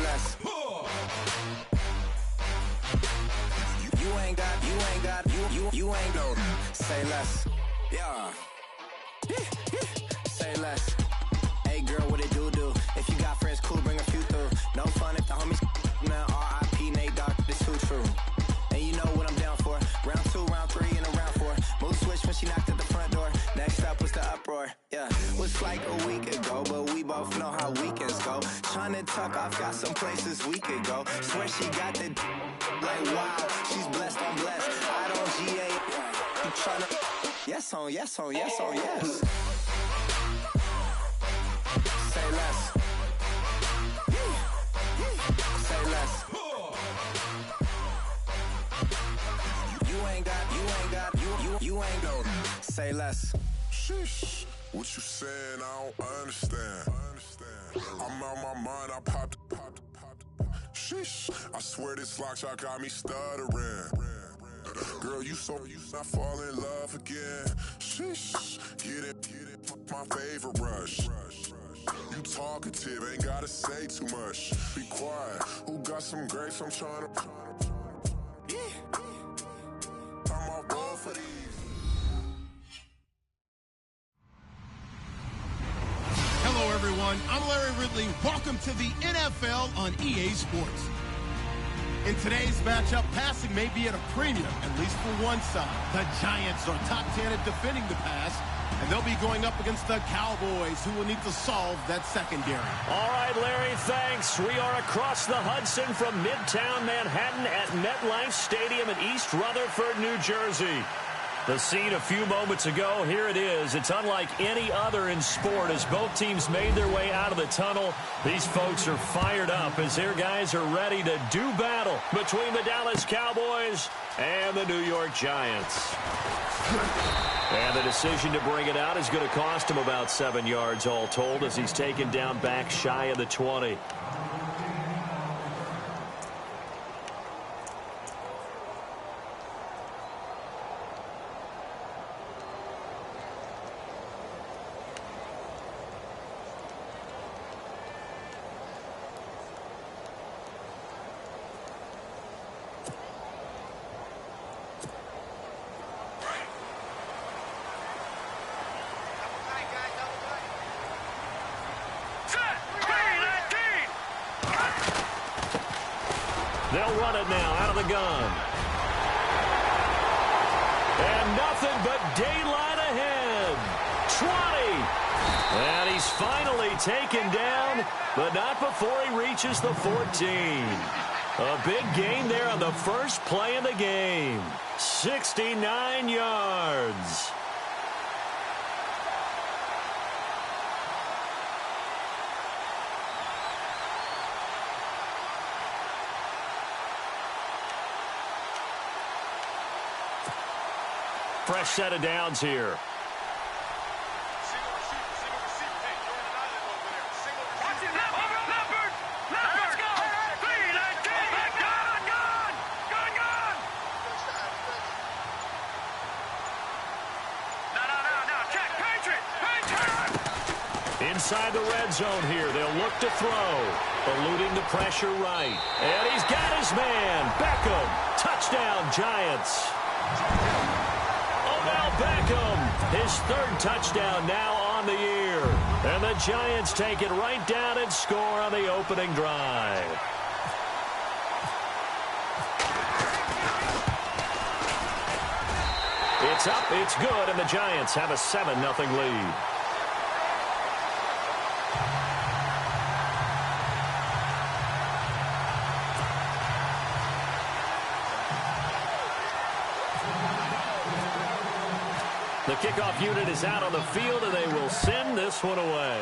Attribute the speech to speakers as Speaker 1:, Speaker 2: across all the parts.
Speaker 1: less. You ain't no. Say less. Yeah. Say less. Hey girl, what it do? If you got friends, cool, bring a few through. No fun if the homies man. R.I.P. Nate Dogg, this too true. And you know what I'm down for. Round 2, round 3, and a round 4. Mood switch when she knocked at the front door. Next up was the uproar. Yeah, was like a week ago, but we both know how weekends go. Tryna tuck off, got some places we could go. Swear she got the like wow, she's blessed, I'm blessed. I don't GA. You tryna yes on yes on yes on yes. Say less. Say less. You ain't no. Say less.
Speaker 2: Sheesh. What you saying? I don't understand. I'm out my mind. I popped. Sheesh. I swear this lock shot got me stuttering. Girl, you not fall in love again. Sheesh. Get it. My favorite rush. You talkative, ain't gotta say too much. Be quiet. Who got some grapes? I'm trying to. I'm all ball for these.
Speaker 3: Hello, everyone. I'm Larry Ridley. Welcome to the NFL on EA Sports. In today's matchup, passing may be at a premium, at least for one side. The Giants are top 10 at defending the pass, and they'll be going up against the Cowboys, who will need to solve that secondary.
Speaker 4: All right, Larry, thanks. We are across the Hudson from Midtown Manhattan at MetLife Stadium in East Rutherford, New Jersey. The scene a few moments ago, here it is. It's unlike any other in sport as both teams made their way out of the tunnel. These folks are fired up as their guys are ready to do battle between the Dallas Cowboys and the New York Giants. And the decision to bring it out is going to cost him about 7 yards all told as he's taken down back shy of the 20. They'll run it now out of the gun. And nothing but daylight ahead. 20. And he's finally taken down, but not before he reaches the 14. A big gain there on the first play of the game. 69 yards. Fresh set of downs here. Inside the red zone here, they'll look to throw. Eluding the pressure right. And he's got his man. Beckham. Touchdown, Giants. Beckham, his third touchdown now on the year. And the Giants take it right down and score on the opening drive. It's up, it's good, and the Giants have a 7-0 lead. The kickoff unit is out on the field, and they will send this one away.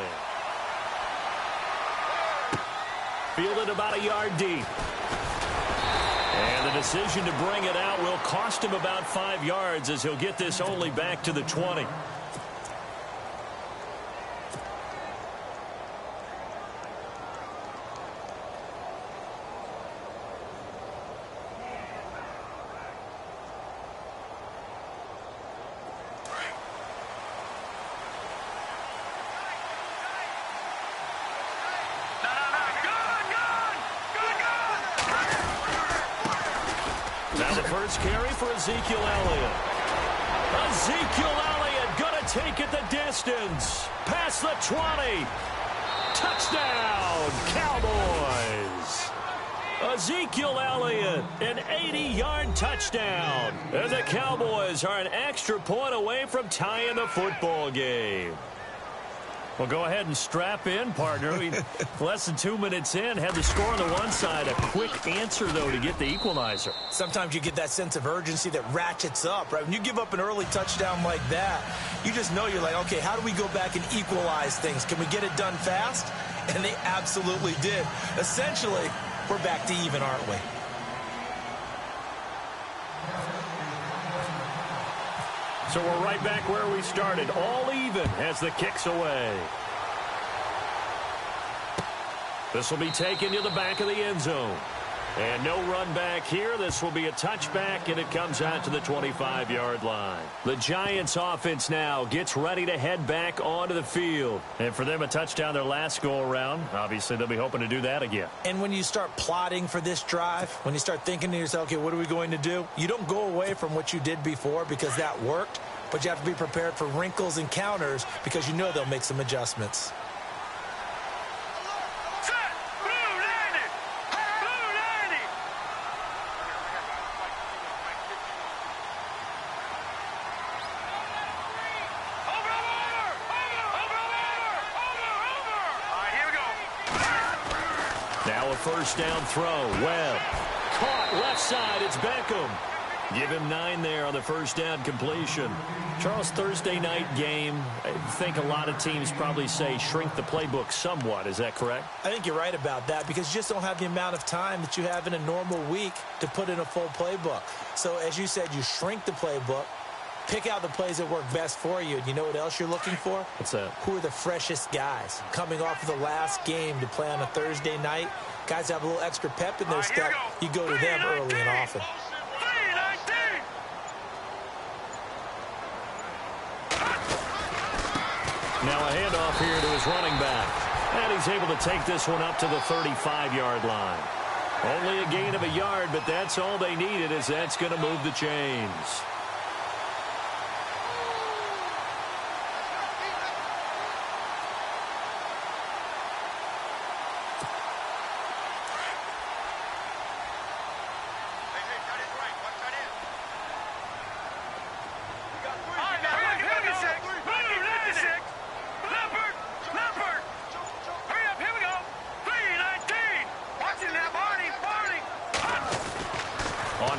Speaker 4: Fielded about a yard deep. And the decision to bring it out will cost him about 5 yards as he'll get this only back to the 20. Now the first carry for Ezekiel Elliott. Ezekiel Elliott going to take it the distance. Past the 20. Touchdown, Cowboys. Ezekiel Elliott, an 80-yard touchdown. And the Cowboys are an extra point away from tying the football game. Well, go ahead and strap in, partner. Less than 2 minutes in, had the score on the one side. A quick answer, though, to get the equalizer.
Speaker 5: Sometimes you get that sense of urgency that ratchets up, right? When you give up an early touchdown like that, you just know you're like, okay, how do we go back and equalize things? Can we get it done fast? And they absolutely did. Essentially, we're back to even, aren't we?
Speaker 4: So we're right back where we started, all even as the kick's away. This will be taken to the back of the end zone. And no run back here. This will be a touchback, and it comes out to the 25-yard line. The Giants offense now gets ready to head back onto the field. And for them, a touchdown their last go-around. Obviously, they'll be hoping to do that again.
Speaker 5: And when you start plotting for this drive, when you start thinking to yourself, okay, what are we going to do? You don't go away from what you did before because that worked, but you have to be prepared for wrinkles and counters because you know they'll make some adjustments.
Speaker 4: First down throw. Webb. Caught left side. It's Beckham. Give him 9 there on the first down completion. Charles, Thursday night game, I think a lot of teams probably say shrink the playbook somewhat. Is that correct?
Speaker 5: I think you're right about that because you just don't have the amount of time that you have in a normal week to put in a full playbook. So as you said, you shrink the playbook, pick out the plays that work best for you. And you know what else you're looking for?
Speaker 4: What's that?
Speaker 5: Who are the freshest guys coming off of the last game to play on a Thursday night? Guys have a little extra pep in their step. You go to them early and often.
Speaker 4: Now a handoff here to his running back. And he's able to take this one up to the 35-yard line. Only a gain of a yard, but that's all they needed, as that's going to move the chains.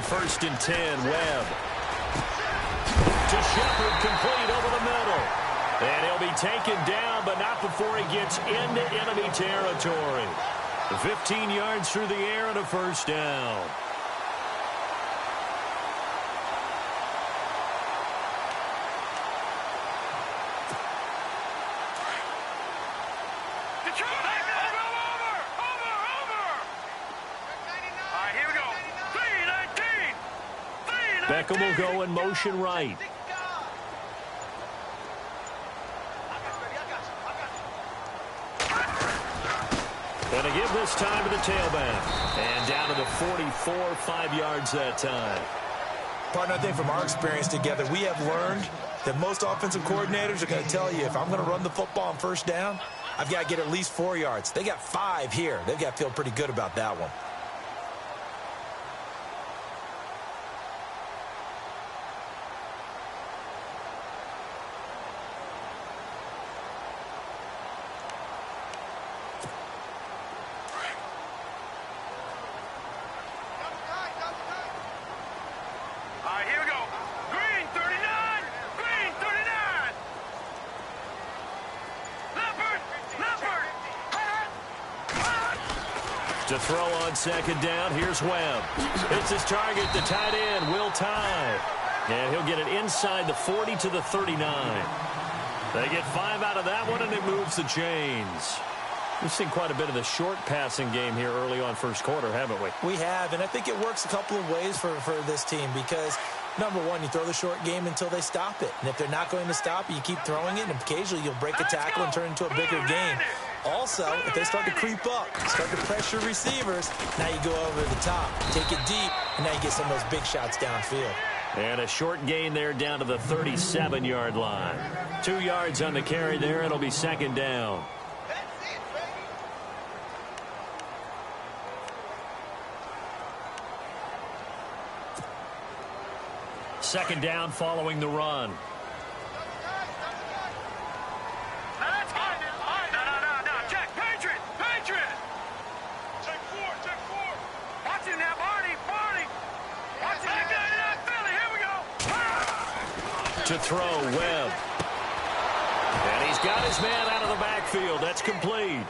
Speaker 4: First and 10, Webb. To Shepard, complete over the middle. And he'll be taken down, but not before he gets into enemy territory. 15 yards through the air and a first down. Beckham will go in motion right. And a give this time to the tailback. And down to the 44, 5 yards that time.
Speaker 5: Partner, I think from our experience together, we have learned that most offensive coordinators are going to tell you, if I'm going to run the football on first down, I've got to get at least 4 yards. They got 5 here. They've got to feel pretty good about that one.
Speaker 4: To throw on second down, here's Webb. It's his target, the tight end, Will Tye. And he'll get it inside the 40 to the 39. They get 5 out of that one, and it moves the chains. We've seen quite a bit of the short passing game here early on first quarter, haven't we?
Speaker 5: We have, and I think it works a couple of ways for this team because, number one, you throw the short game until they stop it. And if they're not going to stop it, you keep throwing it, and occasionally you'll break a tackle and turn it into a bigger game. Also, if they start to creep up, start to pressure receivers, now you go over the top, take it deep, and now you get some of those big shots downfield.
Speaker 4: And a short gain there down to the 37-yard line. 2 yards on the carry there. It'll be second down. Second down following the run. To throw, Webb. And he's got his man out of the backfield. That's complete.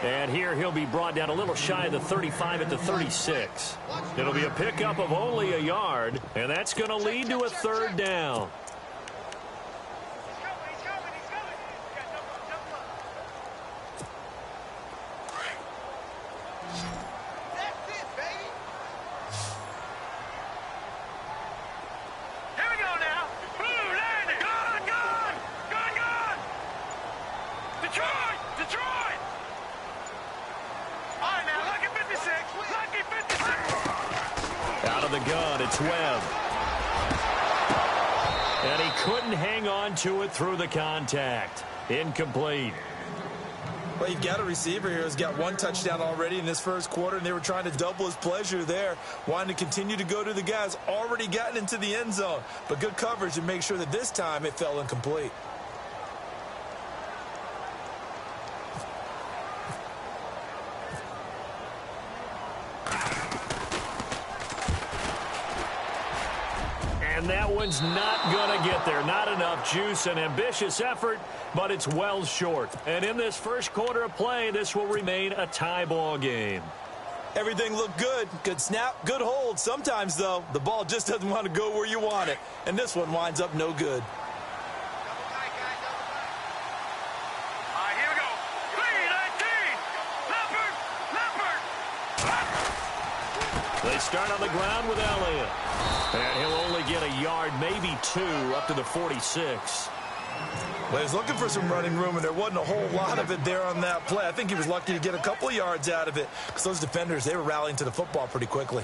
Speaker 4: And here he'll be brought down a little shy of the 35 at the 36. It'll be a pickup of only a yard, and that's going to lead to a third down. The gun, it's Webb. And he couldn't hang on to it through the contact. Incomplete.
Speaker 5: Well, you've got a receiver here who's got 1 touchdown already in this first quarter, and they were trying to double his pleasure there, wanting to continue to go to the guys already gotten into the end zone. But good coverage to make sure that this time it fell incomplete.
Speaker 4: And that one's not going to get there. Not enough juice. An ambitious effort, but it's well short. And in this first quarter of play, this will remain a tie ball game.
Speaker 5: Everything looked good. Good snap, good hold. Sometimes, though, the ball just doesn't want to go where you want it. And this one winds up no good.
Speaker 4: They start on the ground with Elliott. And he'll only get a yard, maybe 2, up to the 46.
Speaker 5: Well, he's looking for some running room, and there wasn't a whole lot of it there on that play. I think he was lucky to get a couple of yards out of it because those defenders, they were rallying to the football pretty quickly.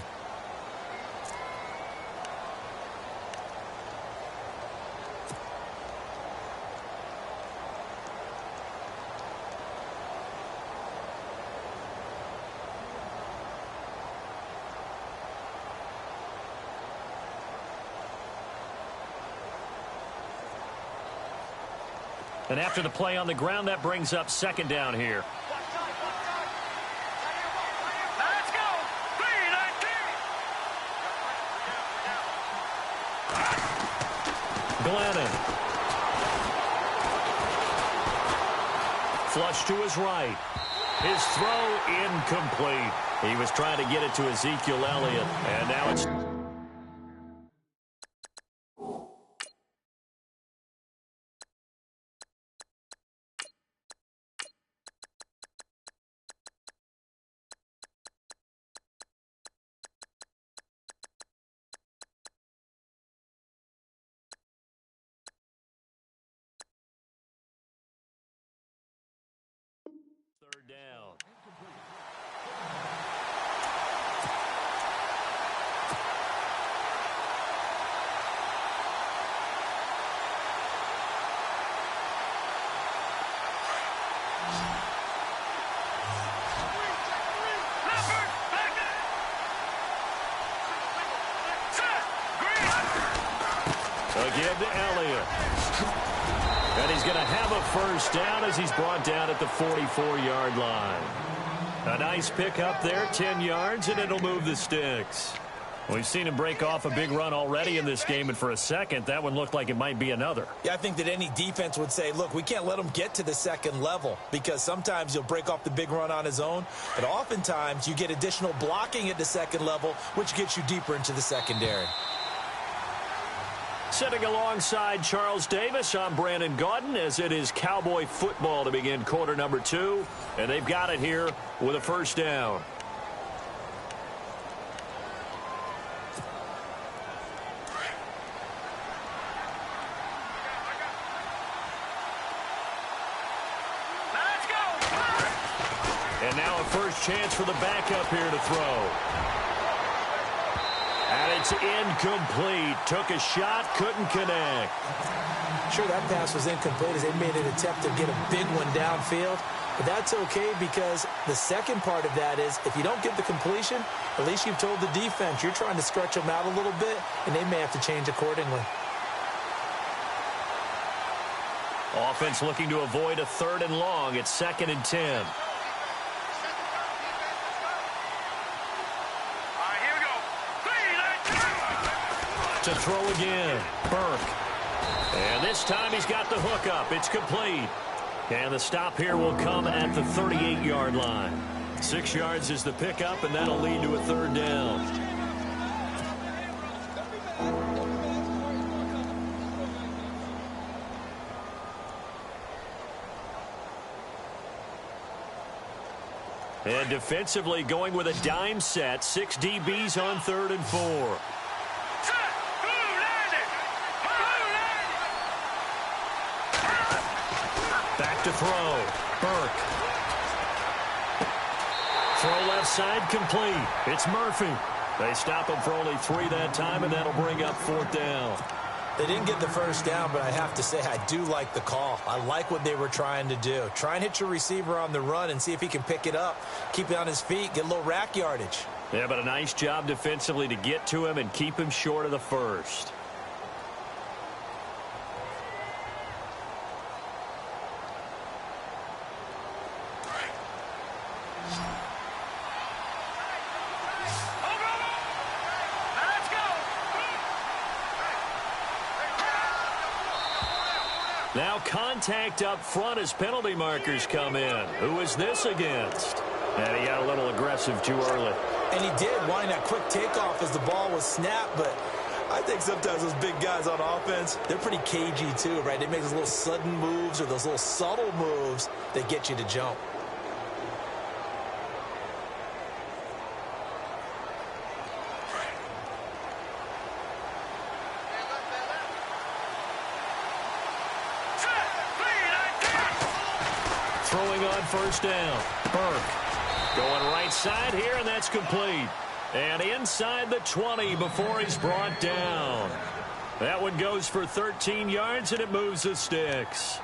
Speaker 4: And after the play on the ground, that brings up second down here.
Speaker 6: Let's go! 3-19!
Speaker 4: Glennon. Flush to his right. His throw incomplete. He was trying to get it to Ezekiel Elliott. And now it's... third down. Again to Elliott. And he's going to have a first down as he's brought down at the 44-yard line. A nice pickup there, 10 yards, and it'll move the sticks. We've seen him break off a big run already in this game, and for a second, that one looked like it might be another.
Speaker 5: Yeah, I think that any defense would say, look, we can't let him get to the second level because sometimes he'll break off the big run on his own, but oftentimes you get additional blocking at the second level, which gets you deeper into the secondary.
Speaker 4: Sitting alongside Charles Davis, I'm Brandon Gaudin, as it is Cowboy football to begin quarter number 2, and they've got it here with a first down.
Speaker 6: Let's go!
Speaker 4: first chance for the backup here to throw. And it's incomplete. Took a shot, couldn't connect.
Speaker 5: Sure, that pass was incomplete as they made an attempt to get a big one downfield. But that's okay because the second part of that is if you don't get the completion, at least you've told the defense you're trying to stretch them out a little bit, and they may have to change accordingly.
Speaker 4: Offense looking to avoid a 3rd and long. It's 2nd and 10.
Speaker 6: All right, here we go.
Speaker 4: To throw again, Burke. And this time he's got the hook up. It's complete. And the stop here will come at the 38-yard line. 6 yards is the pickup, and that'll lead to a 3rd down. And defensively going with a dime set. 6 DBs on 3rd and 4. Back to throw. Burke. Throw left side complete. It's Murphy. They stop him for only 3 that time, and that'll bring up 4th down.
Speaker 5: They didn't get the first down, but I have to say I do like the call. I like what they were trying to do. Try and hit your receiver on the run and see if he can pick it up. Keep it on his feet, get a little rack yardage.
Speaker 4: Yeah, but a nice job defensively to get to him and keep him short of the first. Now contact up front as penalty markers come in. Who is this against? And he got a little aggressive too early.
Speaker 5: And he did, wanting that quick takeoff as the ball was snapped, but I think sometimes those big guys on offense, they're pretty cagey too, right? They make those little sudden moves or those little subtle moves that get you to jump.
Speaker 4: Throwing on 1st down. Burke going right side here, and that's complete. And inside the 20 before he's brought down. That one goes for 13 yards, and it moves the sticks.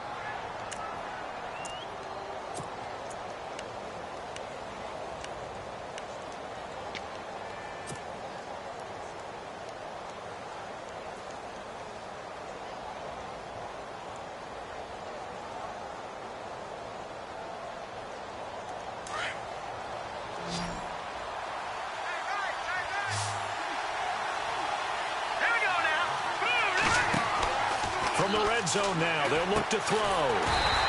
Speaker 4: From the red zone now, they'll look to throw.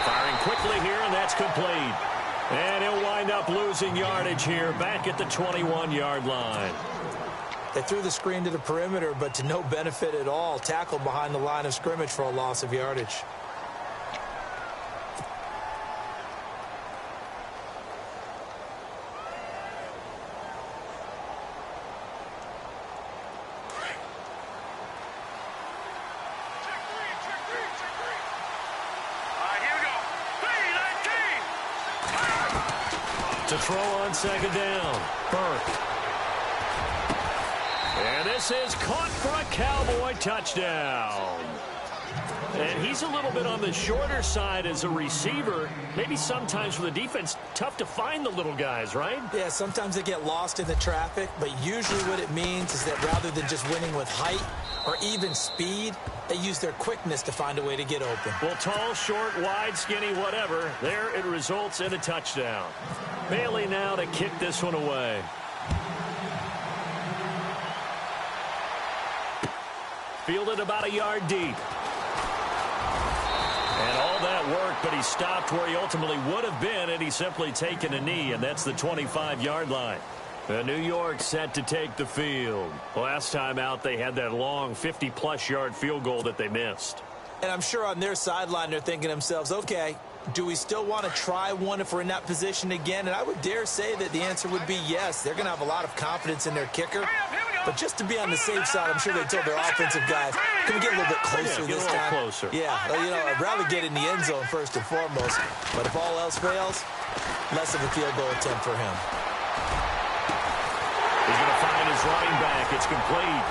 Speaker 4: Firing quickly here, and that's complete. And he'll wind up losing yardage here back at the 21-yard line.
Speaker 5: They threw the screen to the perimeter, but to no benefit at all. Tackled behind the line of scrimmage for a loss of yardage.
Speaker 4: To throw on 2nd down. Burke. And this is caught for a Cowboy touchdown. And he's a little bit on the shorter side as a receiver. Maybe sometimes for the defense, tough to find the little guys, right?
Speaker 5: Yeah, sometimes they get lost in the traffic, but usually what it means is that rather than just winning with height or even speed, they use their quickness to find a way to get open.
Speaker 4: Well, tall, short, wide, skinny, whatever, there it results in a touchdown. Bailey now to kick this one away. Fielded about a yard deep. And all that work, but he stopped where he ultimately would have been, and he's simply taken a knee, and that's the 25-yard line. New York set to take the field. Last time out, they had that long 50-plus yard field goal that they missed.
Speaker 5: And I'm sure on their sideline, they're thinking to themselves, okay, do we still want to try one if we're in that position again? And I would dare say that the answer would be yes. They're going to have a lot of confidence in their kicker. But just to be on the safe side, I'm sure they told their offensive guys, can we get a little bit closer this time?
Speaker 4: Closer.
Speaker 5: Yeah, well, you know, I'd rather get in the end zone first and foremost. But if all else fails, less of a field goal attempt for him.
Speaker 4: He's going to find his running back. It's complete.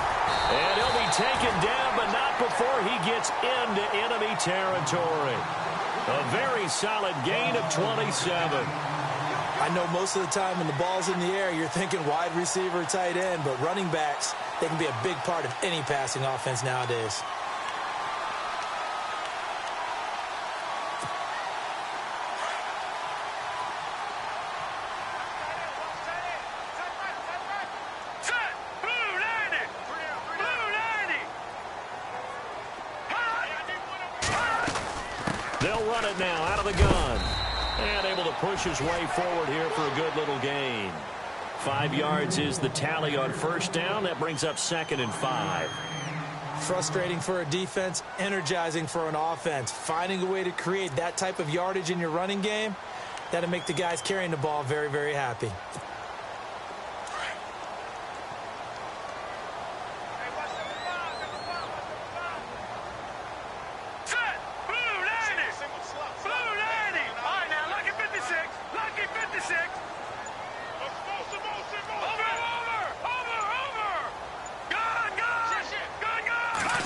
Speaker 4: And he'll be taken down, but not before he gets into enemy territory. A very solid gain of 27.
Speaker 5: I know most of the time when the ball's in the air, you're thinking wide receiver, tight end, but running backs, they can be a big part of any passing offense nowadays.
Speaker 4: They'll run it now out of the gun. And able to push his way forward here for a good little gain. 5 yards is the tally on first down. That brings up 2nd and 5.
Speaker 5: Frustrating for a defense, energizing for an offense. Finding a way to create that type of yardage in your running game, that'll make the guys carrying the ball very, very happy.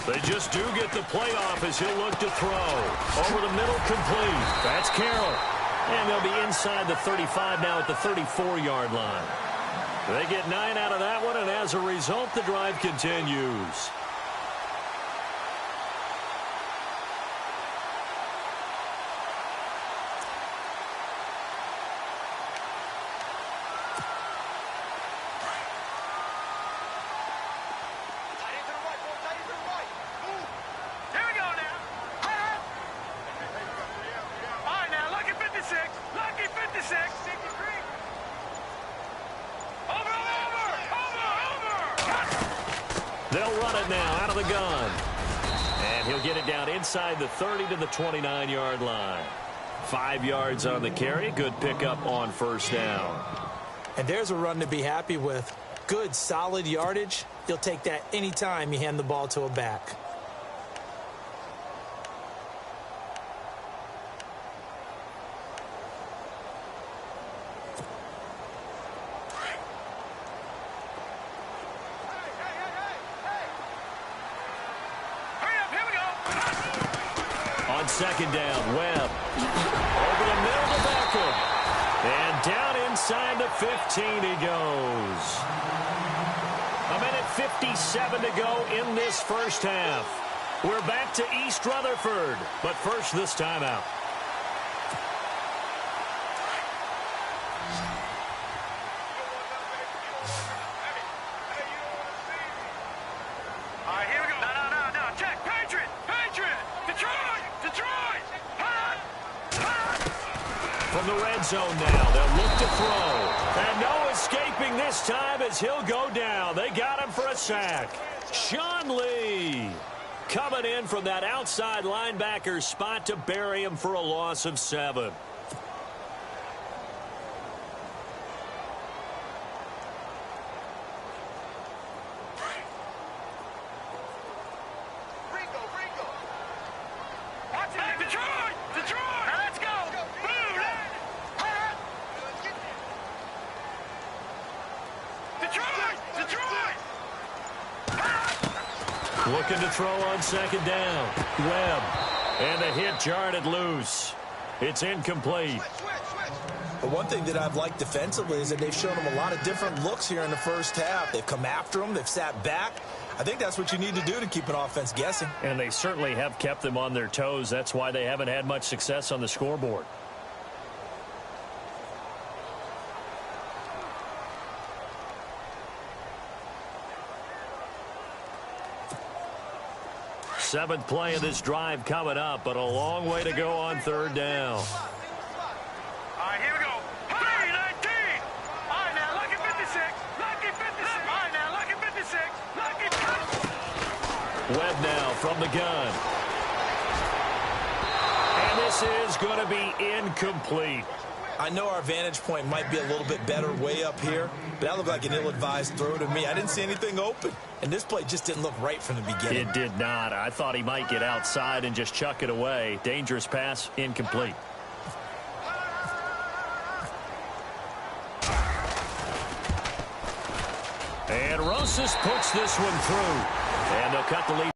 Speaker 4: They just do get the playoff as he'll look to throw. Over the middle, complete. That's Carroll. And they'll be inside the 35 now at the 34-yard line. They get 9 out of that one, and as a result, the drive continues. They'll run it now out of the gun. And he'll get it down inside the 30 to the 29-yard line. 5 yards on the carry. Good pickup on first down.
Speaker 5: And there's a run to be happy with. Good, solid yardage. You'll take that anytime you hand the ball to a back.
Speaker 4: Second down, Webb. Over the middle to Beckham. And down inside the 15 he goes. 1:57 to go in this first half. We're back to East Rutherford, but first this timeout. From the red zone now, they'll look to throw. And no escaping this time as he'll go down. They got him for a sack. Sean Lee coming in from that outside linebacker spot to bury him for a loss of 7. Looking to throw on second down. Webb. And the hit jarred loose. It's incomplete.
Speaker 5: But one thing that I've liked defensively is that they've shown them a lot of different looks here in the first half. They've come after them. They've sat back. I think that's what you need to do to keep an offense guessing.
Speaker 4: And they certainly have kept them on their toes. That's why they haven't had much success on the scoreboard. Seventh play of this drive coming up, but a long way to go on third down.
Speaker 6: All right, here we go. 3-19. All right, now, lucky 56. Lucky 56. All right, now, lucky 56. Lucky.
Speaker 4: Webb now from the gun. And this is going to be incomplete.
Speaker 5: I know our vantage point might be a little bit better way up here, but that looked like an ill-advised throw to me. I didn't see anything open, and this play just didn't look right from the beginning.
Speaker 4: It did not. I thought he might get outside and just chuck it away. Dangerous pass, incomplete. And Rosas puts this one through. And they'll cut the lead.